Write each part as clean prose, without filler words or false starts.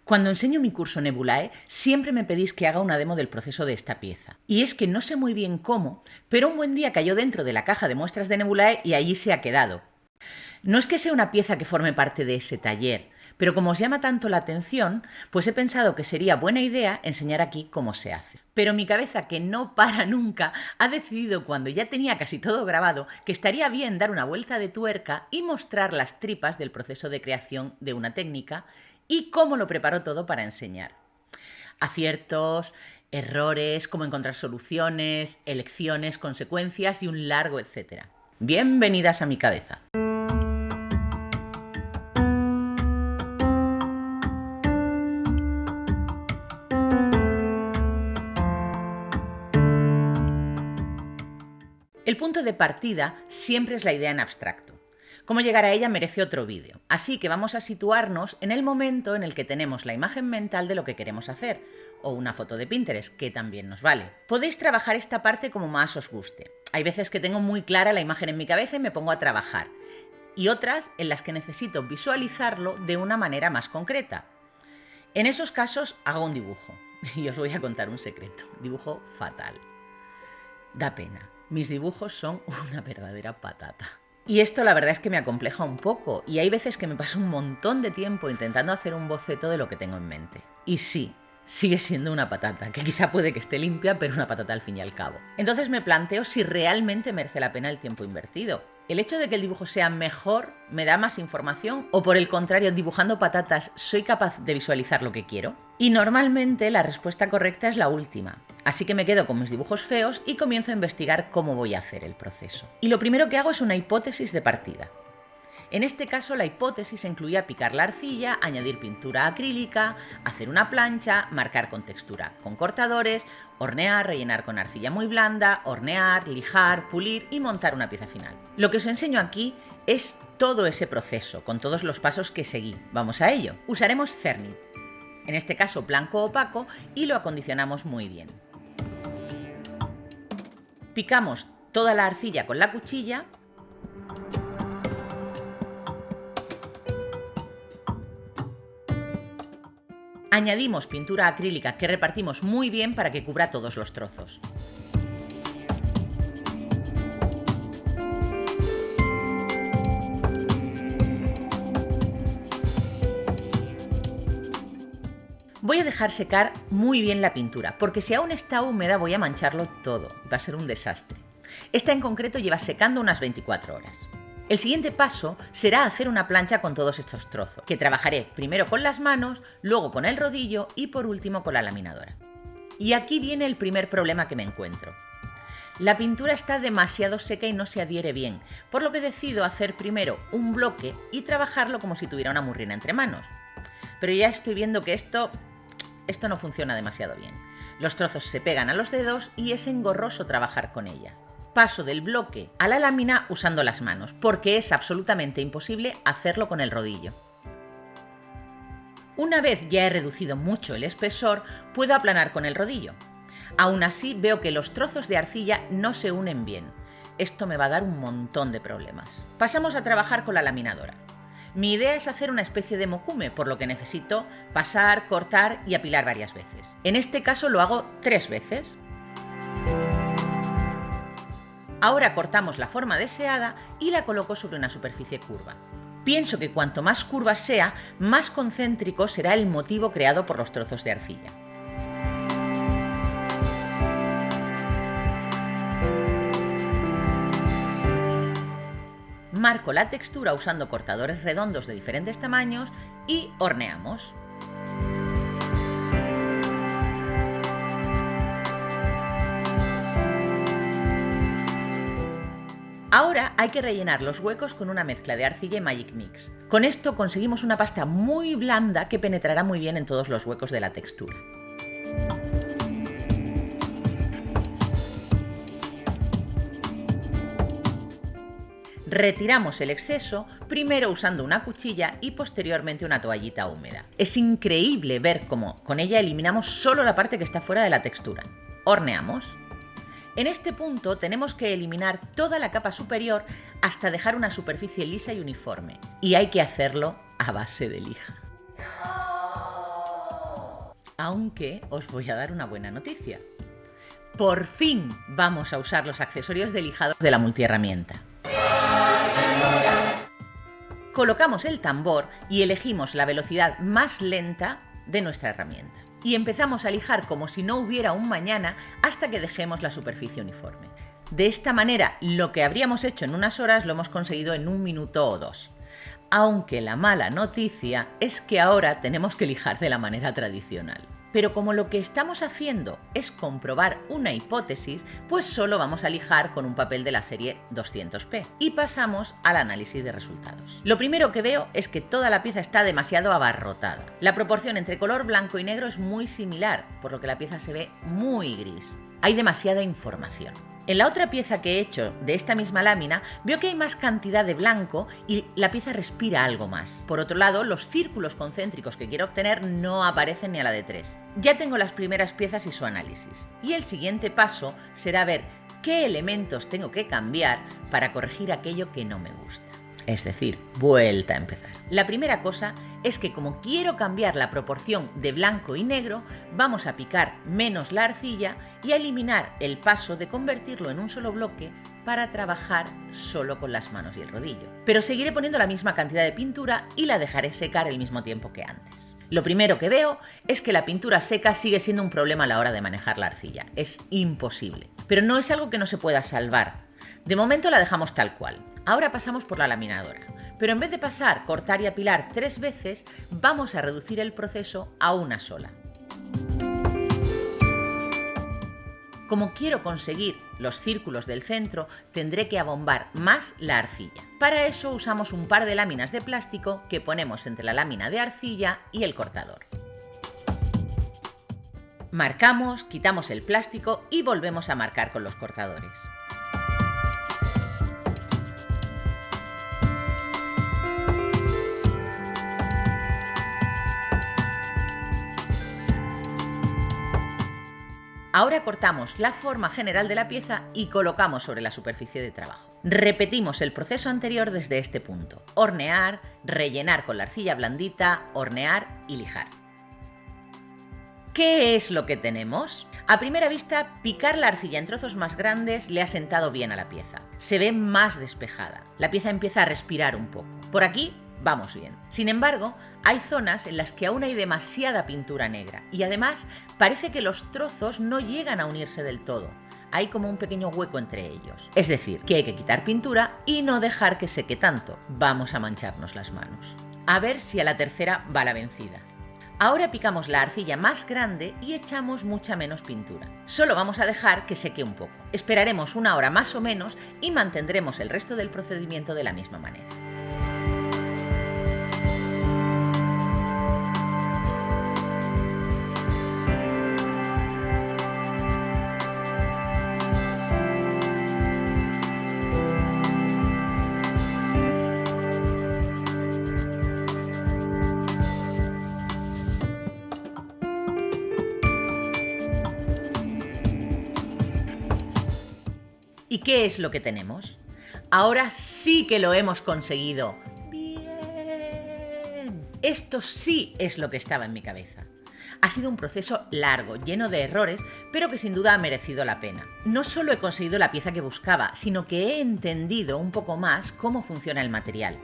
Cuando enseño mi curso Nebulae, siempre me pedís que haga una demo del proceso de esta pieza. Y es que no sé muy bien cómo, pero un buen día cayó dentro de la caja de muestras de Nebulae y allí se ha quedado. No es que sea una pieza que forme parte de ese taller, pero como os llama tanto la atención, pues he pensado que sería buena idea enseñar aquí cómo se hace. Pero mi cabeza, que no para nunca, ha decidido, cuando ya tenía casi todo grabado, que estaría bien dar una vuelta de tuerca y mostrar las tripas del proceso de creación de una técnica y cómo lo preparó todo para enseñar. Aciertos, errores, cómo encontrar soluciones, elecciones, consecuencias y un largo etcétera. Bienvenidas a mi cabeza. El punto de partida siempre es la idea en abstracto. Cómo llegar a ella merece otro vídeo, así que vamos a situarnos en el momento en el que tenemos la imagen mental de lo que queremos hacer, o una foto de Pinterest, que también nos vale. Podéis trabajar esta parte como más os guste. Hay veces que tengo muy clara la imagen en mi cabeza y me pongo a trabajar, y otras en las que necesito visualizarlo de una manera más concreta. En esos casos hago un dibujo, y os voy a contar un secreto, dibujo fatal. Da pena, mis dibujos son una verdadera patata. Y esto la verdad es que me acompleja un poco, y hay veces que me paso un montón de tiempo intentando hacer un boceto de lo que tengo en mente. Y sí, sigue siendo una patata, que quizá puede que esté limpia, pero una patata al fin y al cabo. Entonces me planteo si realmente merece la pena el tiempo invertido. ¿El hecho de que el dibujo sea mejor me da más información? ¿O por el contrario, dibujando patatas, soy capaz de visualizar lo que quiero? Y normalmente la respuesta correcta es la última. Así que me quedo con mis dibujos feos y comienzo a investigar cómo voy a hacer el proceso. Y lo primero que hago es una hipótesis de partida. En este caso, la hipótesis incluía picar la arcilla, añadir pintura acrílica, hacer una plancha, marcar con textura con cortadores, hornear, rellenar con arcilla muy blanda, hornear, lijar, pulir y montar una pieza final. Lo que os enseño aquí es todo ese proceso, con todos los pasos que seguí. Vamos a ello. Usaremos Cernit, en este caso blanco opaco, y lo acondicionamos muy bien. Picamos toda la arcilla con la cuchilla. Añadimos pintura acrílica que repartimos muy bien para que cubra todos los trozos. Voy a dejar secar muy bien la pintura, porque si aún está húmeda voy a mancharlo todo, va a ser un desastre. Esta en concreto lleva secando unas 24 horas. El siguiente paso será hacer una plancha con todos estos trozos, que trabajaré primero con las manos, luego con el rodillo y por último con la laminadora. Y aquí viene el primer problema que me encuentro. La pintura está demasiado seca y no se adhiere bien, por lo que decido hacer primero un bloque y trabajarlo como si tuviera una murrina entre manos. Pero ya estoy viendo que esto no funciona demasiado bien. Los trozos se pegan a los dedos y es engorroso trabajar con ella. Paso del bloque a la lámina usando las manos, porque es absolutamente imposible hacerlo con el rodillo. Una vez ya he reducido mucho el espesor, puedo aplanar con el rodillo. Aún así veo que los trozos de arcilla no se unen bien. Esto me va a dar un montón de problemas. Pasamos a trabajar con la laminadora. Mi idea es hacer una especie de mokume, por lo que necesito pasar, cortar y apilar varias veces. En este caso lo hago 3 veces. Ahora cortamos la forma deseada y la coloco sobre una superficie curva. Pienso que cuanto más curva sea, más concéntrico será el motivo creado por los trozos de arcilla. Marco la textura usando cortadores redondos de diferentes tamaños y horneamos. Ahora hay que rellenar los huecos con una mezcla de arcilla y Magic Mix. Con esto conseguimos una pasta muy blanda que penetrará muy bien en todos los huecos de la textura. Retiramos el exceso, primero usando una cuchilla y posteriormente una toallita húmeda. Es increíble ver cómo con ella eliminamos solo la parte que está fuera de la textura. Horneamos. En este punto tenemos que eliminar toda la capa superior hasta dejar una superficie lisa y uniforme. Y hay que hacerlo a base de lija. Aunque os voy a dar una buena noticia. Por fin vamos a usar los accesorios de lijado de la multiherramienta. Colocamos el tambor y elegimos la velocidad más lenta de nuestra herramienta. Y empezamos a lijar como si no hubiera un mañana hasta que dejemos la superficie uniforme. De esta manera, lo que habríamos hecho en unas horas lo hemos conseguido en 1 minuto o 2. Aunque la mala noticia es que ahora tenemos que lijar de la manera tradicional. Pero como lo que estamos haciendo es comprobar una hipótesis, pues solo vamos a lijar con un papel de la serie 200p y pasamos al análisis de resultados. Lo primero que veo es que toda la pieza está demasiado abarrotada. La proporción entre color blanco y negro es muy similar, por lo que la pieza se ve muy gris. Hay demasiada información. En la otra pieza que he hecho de esta misma lámina, veo que hay más cantidad de blanco y la pieza respira algo más. Por otro lado, los círculos concéntricos que quiero obtener no aparecen ni a la de 3. Ya tengo las primeras piezas y su análisis. Y el siguiente paso será ver qué elementos tengo que cambiar para corregir aquello que no me gusta. Es decir, vuelta a empezar. La primera cosa es que como quiero cambiar la proporción de blanco y negro, vamos a picar menos la arcilla y a eliminar el paso de convertirlo en un solo bloque para trabajar solo con las manos y el rodillo. Pero seguiré poniendo la misma cantidad de pintura y la dejaré secar el mismo tiempo que antes. Lo primero que veo es que la pintura seca sigue siendo un problema a la hora de manejar la arcilla. Es imposible. Pero no es algo que no se pueda salvar. De momento la dejamos tal cual. Ahora pasamos por la laminadora, pero en vez de pasar, cortar y apilar 3 veces, vamos a reducir el proceso a una sola. Como quiero conseguir los círculos del centro, tendré que abombar más la arcilla. Para eso usamos un par de láminas de plástico que ponemos entre la lámina de arcilla y el cortador. Marcamos, quitamos el plástico y volvemos a marcar con los cortadores. Ahora cortamos la forma general de la pieza y colocamos sobre la superficie de trabajo. Repetimos el proceso anterior desde este punto. Hornear, rellenar con la arcilla blandita, hornear y lijar. ¿Qué es lo que tenemos? A primera vista, picar la arcilla en trozos más grandes le ha sentado bien a la pieza. Se ve más despejada. La pieza empieza a respirar un poco. Por aquí vamos bien. Sin embargo, hay zonas en las que aún hay demasiada pintura negra y además parece que los trozos no llegan a unirse del todo. Hay como un pequeño hueco entre ellos. Es decir, que hay que quitar pintura y no dejar que seque tanto. Vamos a mancharnos las manos. A ver si a la tercera va la vencida. Ahora picamos la arcilla más grande y echamos mucha menos pintura. Solo vamos a dejar que seque un poco. Esperaremos 1 hora más o menos y mantendremos el resto del procedimiento de la misma manera. ¿Y qué es lo que tenemos? Ahora sí que lo hemos conseguido. ¡Bien! Esto sí es lo que estaba en mi cabeza. Ha sido un proceso largo, lleno de errores, pero que sin duda ha merecido la pena. No solo he conseguido la pieza que buscaba, sino que he entendido un poco más cómo funciona el material.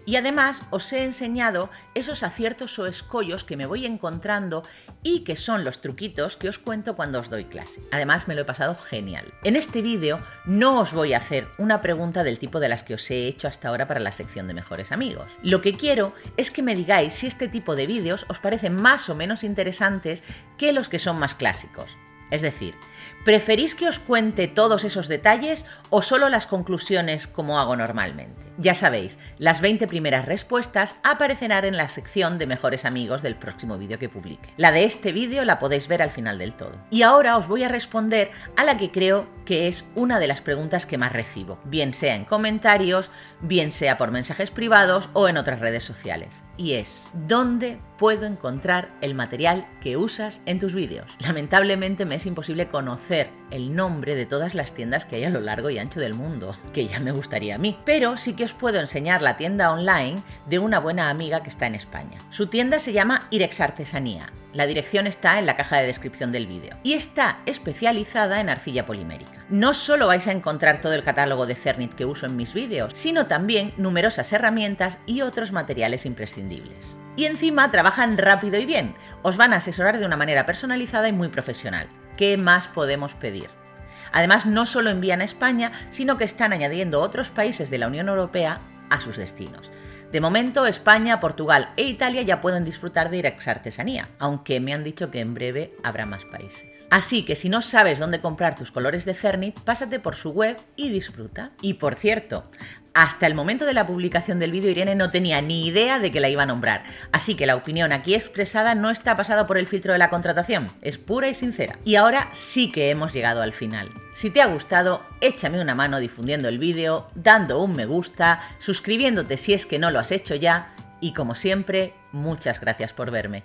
Y además os he enseñado esos aciertos o escollos que me voy encontrando y que son los truquitos que os cuento cuando os doy clase. Además me lo he pasado genial. En este vídeo no os voy a hacer una pregunta del tipo de las que os he hecho hasta ahora para la sección de mejores amigos. Lo que quiero es que me digáis si este tipo de vídeos os parecen más o menos interesantes que los que son más clásicos. Es decir, ¿preferís que os cuente todos esos detalles o solo las conclusiones como hago normalmente? Ya sabéis, las 20 primeras respuestas aparecerán en la sección de mejores amigos del próximo vídeo que publique. La de este vídeo la podéis ver al final del todo. Y ahora os voy a responder a la que creo que es una de las preguntas que más recibo, bien sea en comentarios, bien sea por mensajes privados o en otras redes sociales. y es: ¿dónde puedo encontrar el material que usas en tus vídeos? Lamentablemente me es imposible conocer el nombre de todas las tiendas que hay a lo largo y ancho del mundo, que ya me gustaría a mí, pero sí que os puedo enseñar la tienda online de una buena amiga que está en España. Su tienda se llama Irex Artesanía. La dirección está en la caja de descripción del vídeo y está especializada en arcilla polimérica. No solo vais a encontrar todo el catálogo de Cernit que uso en mis vídeos, sino también numerosas herramientas y otros materiales imprescindibles. Y encima trabajan rápido y bien, os van a asesorar de una manera personalizada y muy profesional. ¿Qué más podemos pedir? Además, no solo envían a España, sino que están añadiendo otros países de la Unión Europea a sus destinos. De momento, España, Portugal e Italia ya pueden disfrutar de Irex Artesanía, aunque me han dicho que en breve habrá más países. Así que si no sabes dónde comprar tus colores de Cernit, pásate por su web y disfruta. Y por cierto, hasta el momento de la publicación del vídeo Irene no tenía ni idea de que la iba a nombrar, así que la opinión aquí expresada no está pasada por el filtro de la contratación, es pura y sincera. Y ahora sí que hemos llegado al final. Si te ha gustado, échame una mano difundiendo el vídeo, dando un me gusta, suscribiéndote si es que no lo has hecho ya, y como siempre, muchas gracias por verme.